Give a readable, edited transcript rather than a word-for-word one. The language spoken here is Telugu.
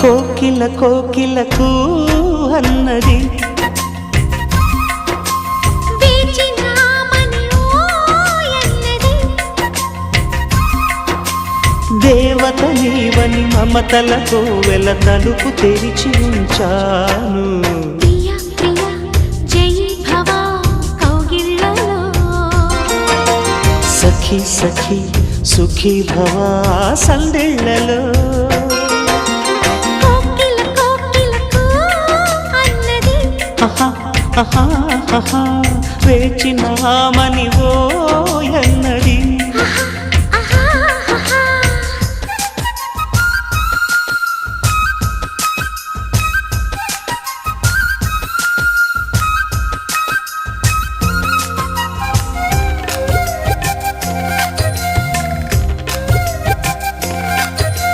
కోకిల కోకిలకు అన్నది దేవత నీవని మమతలతో వెల తలుపు తెరిచి ఉంచాను. సఖీ సఖీ సుఖీ భవా సందెళ్ళలో వేచినామని ఓ